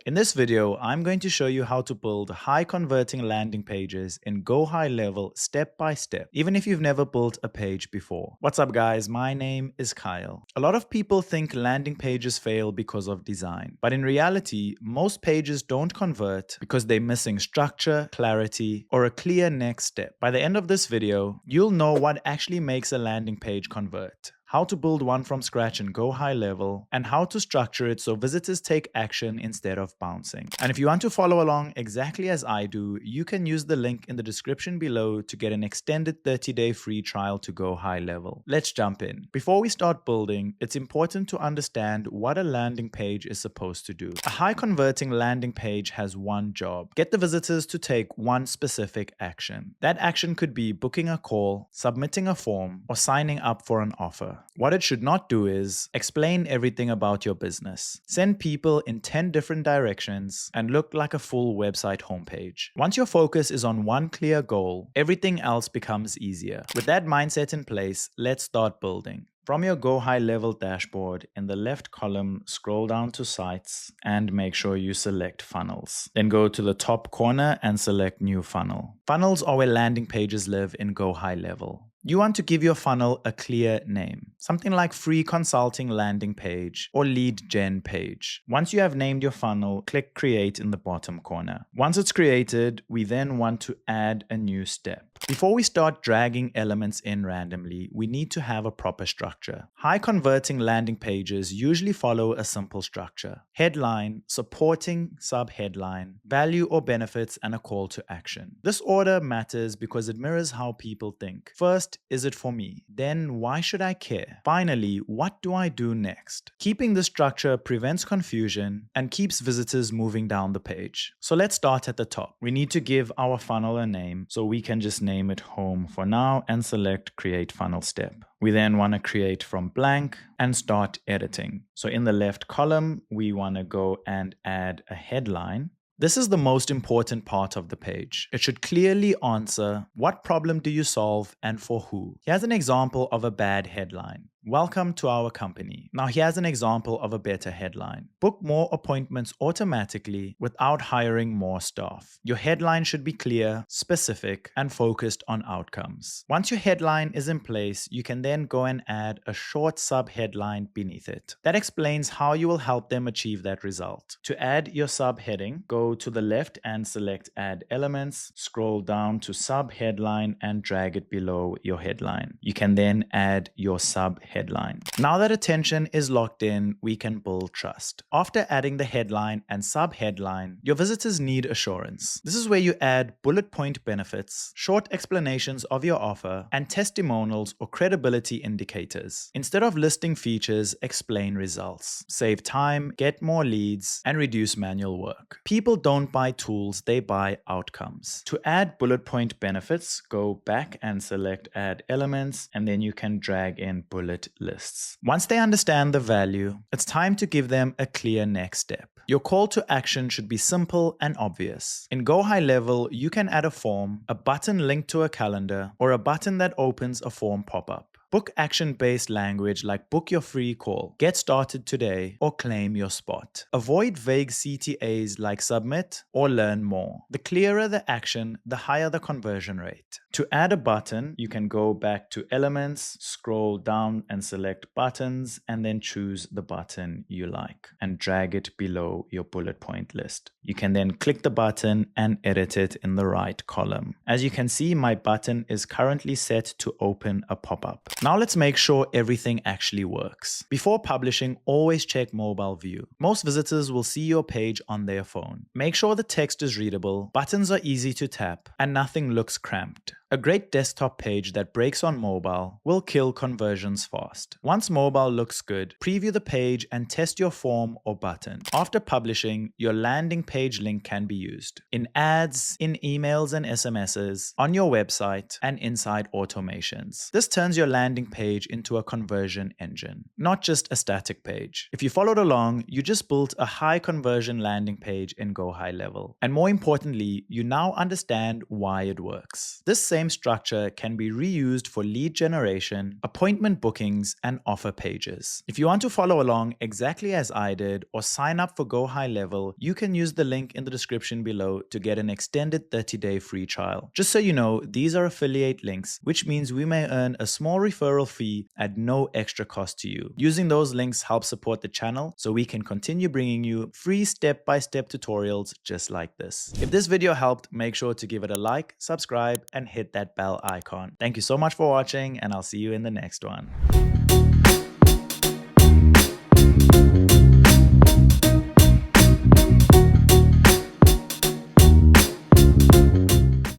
In this video, I'm going to show you how to build high converting landing pages in GoHighLevel step by step, even if you've never built a page before. What's up guys, my name is Kyle. A lot of people think landing pages fail because of design, but in reality, most pages don't convert because they're missing structure, clarity, or a clear next step. By the end of this video, you'll know what actually makes a landing page convert, how to build one from scratch in GoHighLevel, and how to structure it so visitors take action instead of bouncing. And if you want to follow along exactly as I do, you can use the link in the description below to get an extended 30-day free trial to GoHighLevel. Let's jump in. Before we start building, it's important to understand what a landing page is supposed to do. A high converting landing page has one job: get the visitors to take one specific action. That action could be booking a call, submitting a form, or signing up for an offer. What it should not do is explain everything about your business, send people in 10 different directions, and look like a full website homepage. Once your focus is on one clear goal, everything else becomes easier. With that mindset in place, let's start building. From your GoHighLevel dashboard, in the left column, scroll down to Sites and make sure you select Funnels. Then go to the top corner and select New Funnel. Funnels are where landing pages live in GoHighLevel. You want to give your funnel a clear name, something like free consulting landing page or lead gen page. Once you have named your funnel, click Create in the bottom corner. Once it's created, we then want to add a new step. Before we start dragging elements in randomly, we need to have a proper structure. High converting landing pages usually follow a simple structure: headline, supporting subheadline, value or benefits, and a call to action. This order matters because it mirrors how people think. First, is it for me? Then, why should I care? Finally, what do I do next? Keeping this structure prevents confusion and keeps visitors moving down the page. So let's start at the top. We need to give our funnel a name, so we can just name it Home for now and select Create Funnel Step. We then want to create from blank and start editing. So in the left column, we want to go and add a headline. This is the most important part of the page. It should clearly answer what problem do you solve and for who. Here's an example of a bad headline: Welcome to our company. Now here's an example of a better headline: Book more appointments automatically without hiring more staff. Your headline should be clear, specific, and focused on outcomes. Once your headline is in place, you can then go and add a short subheadline beneath it that explains how you will help them achieve that result. To add your subheading, go to the left and select Add Elements, scroll down to Subheadline and drag it below your headline. You can then add your subheadline. Now that attention is locked in, we can build trust. After adding the headline and subheadline, your visitors need assurance. This is where you add bullet point benefits, short explanations of your offer, and testimonials or credibility indicators. Instead of listing features, explain results. Save time, get more leads, and reduce manual work. People don't buy tools, they buy outcomes. To add bullet point benefits, go back and select Add Elements, and then you can drag in bullet lists. Once they understand the value, it's time to give them a clear next step. Your call to action should be simple and obvious. In GoHighLevel, you can add a form, a button linked to a calendar, or a button that opens a form pop-up. Book action-based language like book your free call, get started today, or claim your spot. Avoid vague CTAs like submit or learn more. The clearer the action, the higher the conversion rate. To add a button, you can go back to Elements, scroll down and select Buttons, and then choose the button you like and drag it below your bullet point list. You can then click the button and edit it in the right column. As you can see, my button is currently set to open a pop-up. Now let's make sure everything actually works. Before publishing, always check mobile view. Most visitors will see your page on their phone. Make sure the text is readable, buttons are easy to tap, and nothing looks cramped. A great desktop page that breaks on mobile will kill conversions fast. Once mobile looks good, preview the page and test your form or button. After publishing, your landing page link can be used in ads, in emails and SMSs, on your website, and inside automations. This turns your landing page into a conversion engine, not just a static page. If you followed along, you just built a high conversion landing page in GoHighLevel. And more importantly, you now understand why it works. This same same structure can be reused for lead generation, appointment bookings, and offer pages. If you want to follow along exactly as I did or sign up for GoHighLevel, you can use the link in the description below to get an extended 30-day free trial. Just so you know, these are affiliate links, which means we may earn a small referral fee at no extra cost to you. Using those links helps support the channel so we can continue bringing you free step-by-step tutorials just like this. If this video helped, make sure to give it a like, subscribe, and hit that bell icon. Thank you so much for watching, and I'll see you in the next one.